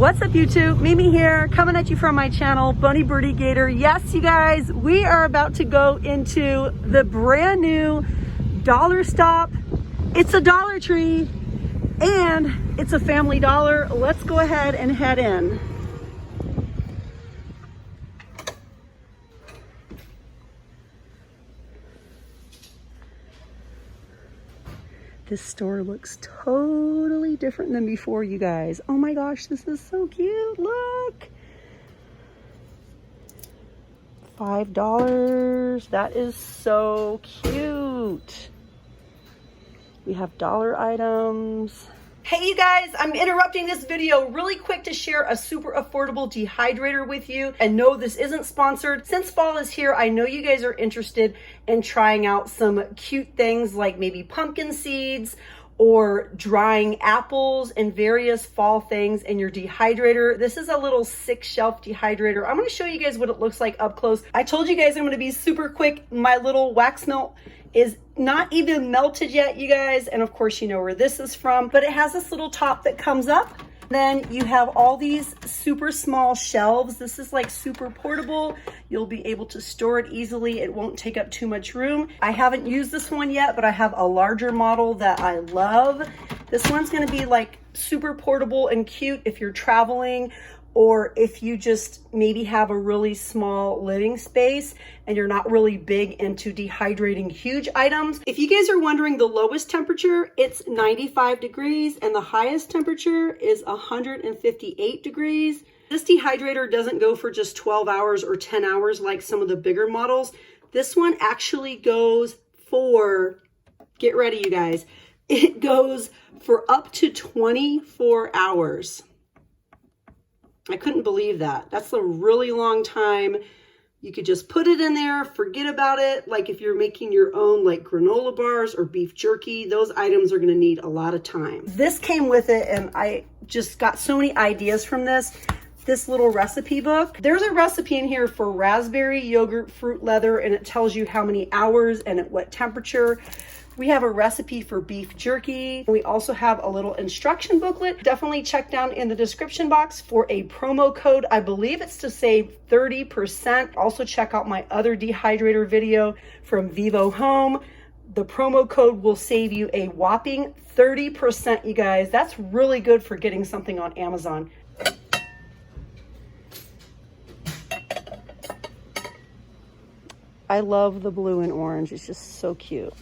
What's up YouTube? Mimi here, coming at you from my channel, Bunny Birdy Gator. Yes, you guys, we are about to go into the brand new dollar stop. It's a Dollar Tree and it's a Family Dollar. Let's go ahead and head in. This store looks totally different than before, you guys. Oh my gosh, this is so cute. Look. $5. That is so cute. We have dollar items. Hey you guys, I'm interrupting this video really quick to share a super affordable dehydrator with you. And no, this isn't sponsored. Since fall is here, I know you guys are interested in trying out some cute things like maybe pumpkin seeds or drying apples and various fall things in your dehydrator. This is a little 6-shelf dehydrator. I'm gonna show you guys what it looks like up close. I told you guys I'm gonna be super quick. My little wax melt is not even melted yet, you guys. And of course, you know where this is from, but it has this little top that comes up. Then you have all these super small shelves. This is like super portable. You'll be able to store it easily. It won't take up too much room. I haven't used this one yet, but I have a larger model that I love. This one's gonna be like super portable and cute if you're traveling, or if you just maybe have a really small living space and you're not really big into dehydrating huge items. If you guys are wondering, the lowest temperature, it's 95 degrees and the highest temperature is 158 degrees. This dehydrator doesn't go for just 12 hours or 10 hours like some of the bigger models. This one actually goes for, get ready you guys, it goes for up to 24 hours. I couldn't believe that. That's a really long time. You could just put it in there, forget about it. Like if you're making your own like granola bars or beef jerky, those items are gonna need a lot of time. This came with it and I just got so many ideas from this little recipe book. There's a recipe in here for raspberry yogurt fruit leather and it tells you how many hours and at what temperature. We have a recipe for beef jerky. We also have a little instruction booklet. Definitely check down in the description box for a promo code. I believe it's to save 30%. Also check out my other dehydrator video from Vivo Home. The promo code will save you a whopping 30%, you guys. That's really good for getting something on Amazon. I love the blue and orange. It's just so cute.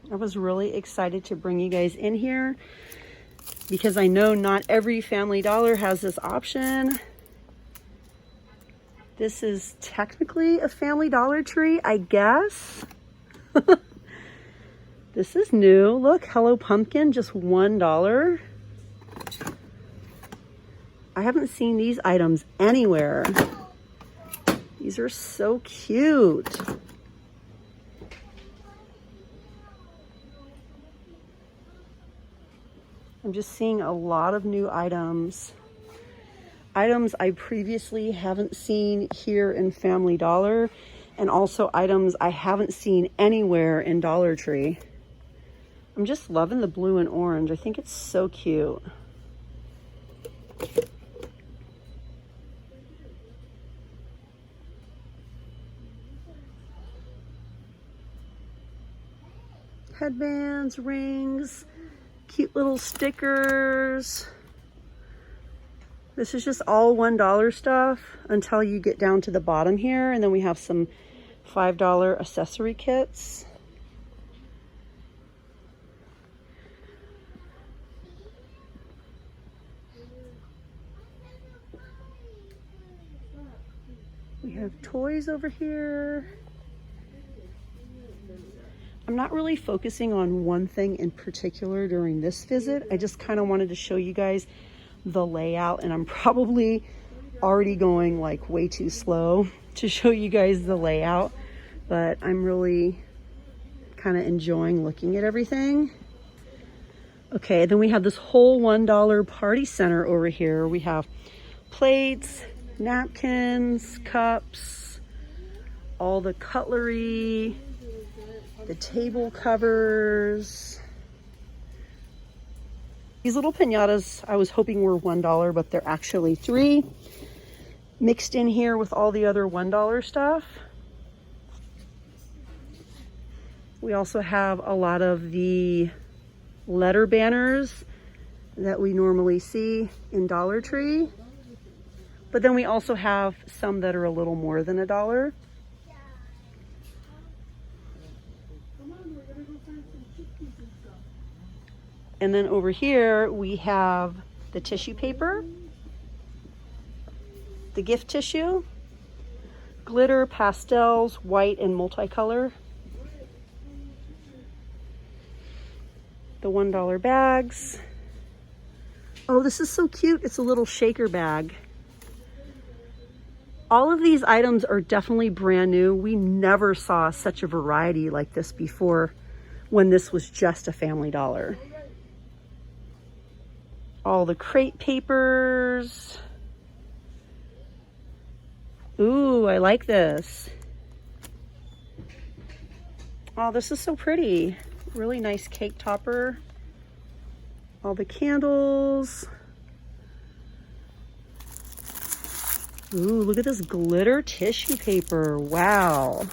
I was really excited to bring you guys in here because I know not every Family Dollar has this option. This is technically a Family Dollar Tree, I guess. This is new. Look, Hello Pumpkin, just $1. I haven't seen these items anywhere. These are so cute. I'm just seeing a lot of new items. Items I previously haven't seen here in Family Dollar, and also items I haven't seen anywhere in Dollar Tree. I'm just loving the blue and orange. I think it's so cute. Headbands, rings, cute little stickers. This is just all $1 stuff until you get down to the bottom here. And then we have some $5 accessory kits. We have toys over here. I'm not really focusing on one thing in particular during this visit. I just kind of wanted to show you guys the layout, and I'm probably already going like way too slow to show you guys the layout, but I'm really kind of enjoying looking at everything. Okay, then we have this whole $1 party center over here. We have plates, napkins, cups, all the cutlery. The table covers. These little piñatas, I was hoping were $1, but they're actually $3, mixed in here with all the other $1 stuff. We also have a lot of the letter banners that we normally see in Dollar Tree. But then we also have some that are a little more than $1. And then over here, we have the tissue paper, the gift tissue, glitter, pastels, white, and multicolor. The $1 bags. Oh, this is so cute. It's a little shaker bag. All of these items are definitely brand new. We never saw such a variety like this before when this was just a Family Dollar. All the crate papers. Ooh, I like this. Oh, this is so pretty. Really nice cake topper. All the candles. Ooh, look at this glitter tissue paper. Wow.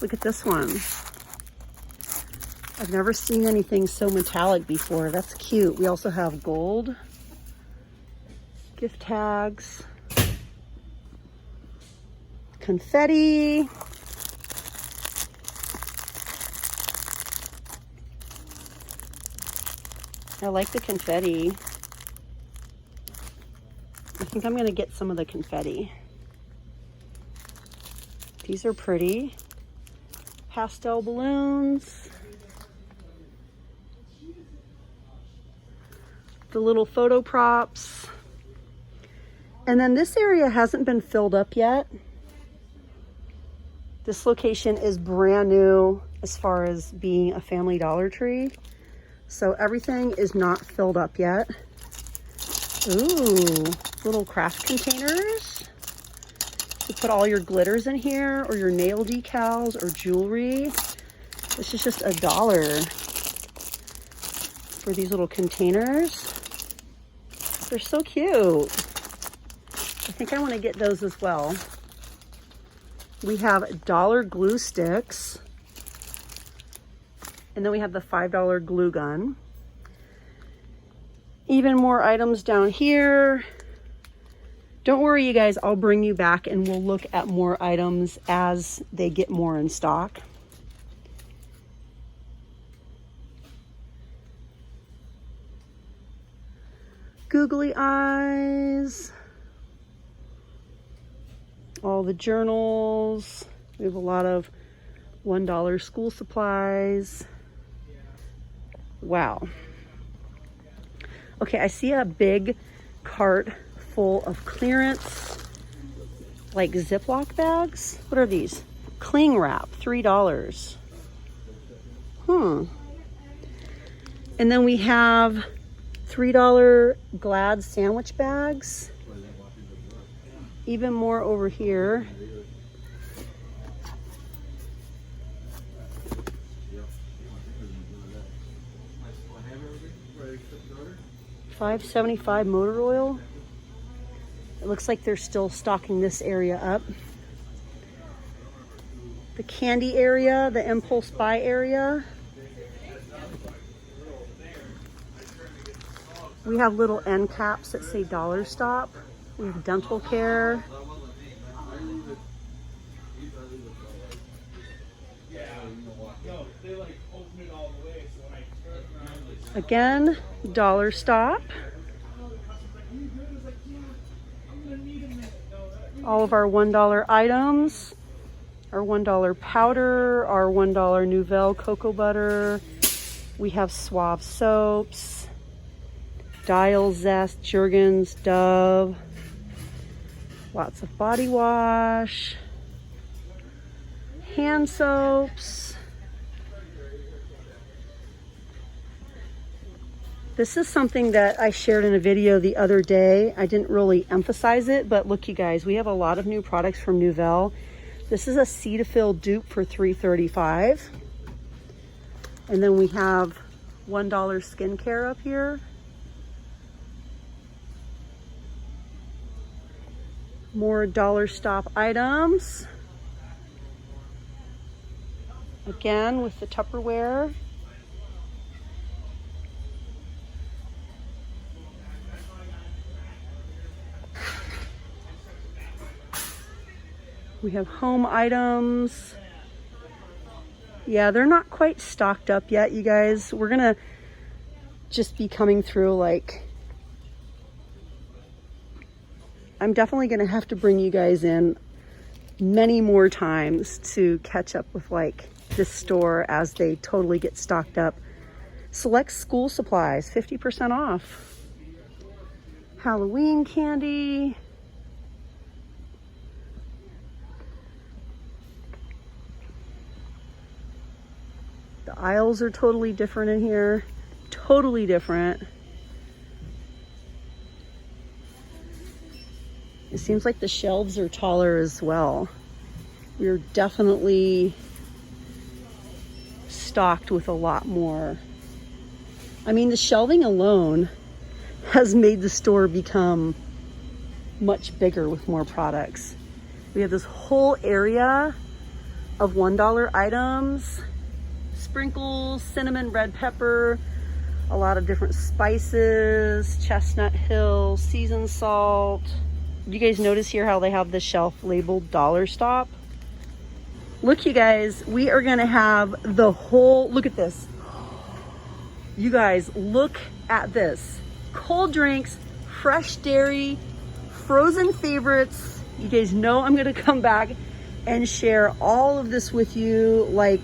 Look at this one. I've never seen anything so metallic before. That's cute. We also have gold gift tags, confetti, I like the confetti. I think I'm gonna get some of the confetti. These are pretty. Pastel balloons. The little photo props. And then this area hasn't been filled up yet. This location is brand new as far as being a Family Dollar Tree. So everything is not filled up yet. Ooh, little craft containers. You put all your glitters in here or your nail decals or jewelry. This is just $1 for these little containers. They're so cute. I think I want to get those as well. We have dollar glue sticks. And then we have the $5 glue gun. Even more items down here. Don't worry, you guys, I'll bring you back and we'll look at more items as they get more in stock. Googly eyes. All the journals. We have a lot of $1 school supplies. Wow. Okay, I see a big cart full of clearance, like Ziploc bags. What are these? Cling wrap, $3. And then we have $3 Glad sandwich bags. Even more over here. $5.75 motor oil. It looks like they're still stocking this area up. The candy area, the impulse buy area. We have little end caps that say Dollar Stop. We have dental care. Again, Dollar Stop. All of our $1 items, our $1 powder, our $1 Nouvelle cocoa butter. We have Suave soaps, Dial Zest, Jergens, Dove. Lots of body wash, hand soaps. This is something that I shared in a video the other day. I didn't really emphasize it, but look, you guys, we have a lot of new products from Nouvelle. This is a Cetaphil dupe for $3.35. And then we have $1 skincare up here. More dollar stop items. Again, with the Tupperware. We have home items. Yeah, they're not quite stocked up yet, you guys. We're gonna just be coming through, like, I'm definitely gonna have to bring you guys in many more times to catch up with like this store as they totally get stocked up. Select school supplies, 50% off. Halloween candy. The aisles are totally different in here. Totally different. It seems like the shelves are taller as well. We're definitely stocked with a lot more. I mean, the shelving alone has made the store become much bigger with more products. We have this whole area of $1 items, sprinkles, cinnamon, red pepper, a lot of different spices, Chestnut Hill, seasoned salt. You guys notice here how they have the shelf labeled dollar stop? Look, you guys, we are gonna have the whole, look at this. You guys, look at this. Cold drinks, fresh dairy, frozen favorites. You guys know I'm gonna come back and share all of this with you. Like,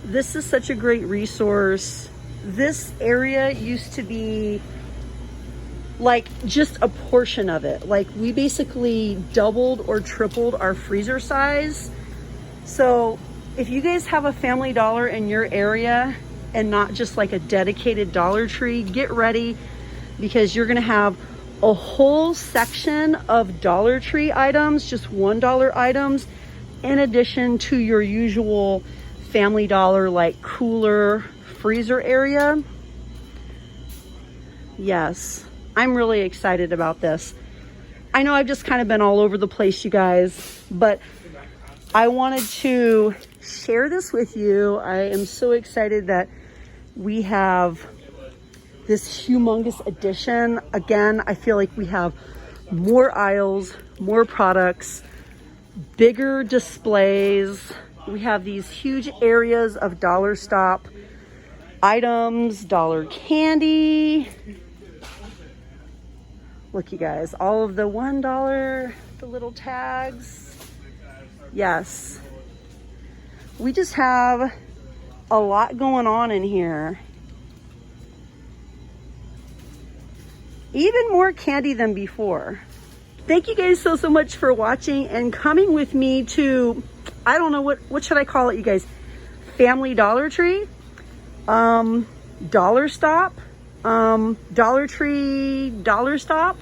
this is such a great resource. This area used to be like just a portion of it. Like, we basically doubled or tripled our freezer size. So if you guys have a Family Dollar in your area and not just like a dedicated Dollar Tree, get ready, because you're gonna have a whole section of Dollar Tree items, just $1 items, in addition to your usual Family Dollar like cooler freezer area. Yes, I'm really excited about this. I know I've just kind of been all over the place, you guys, but I wanted to share this with you. I am so excited that we have this humongous addition. Again, I feel like we have more aisles, more products, bigger displays. We have these huge areas of dollar stop items, dollar candy. Look, you guys, all of the $1, the little tags. Yes. We just have a lot going on in here. Even more candy than before. Thank you guys so much for watching and coming with me to, I don't know, what should I call it, you guys? Family Dollar Tree? Dollar Stop? Dollar Tree Dollar Stop?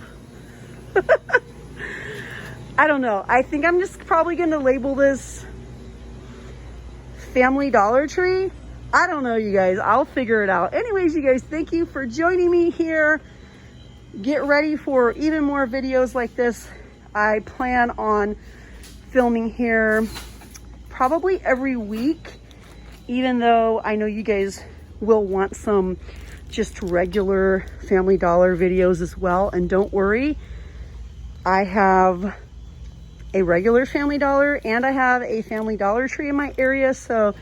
I don't know. I think I'm just probably going to label this Family Dollar Tree. I don't know, you guys. I'll figure it out. Anyways, you guys, thank you for joining me here. Get ready for even more videos like this. I plan on filming here probably every week, even though I know you guys will want some just regular Family Dollar videos as well. And don't worry, I have a regular Family Dollar and I have a Family Dollar Tree in my area, so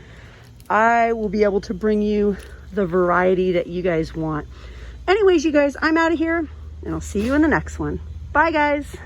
I will be able to bring you the variety that you guys want. Anyways, you guys, I'm out of here and I'll see you in the next one. Bye, guys.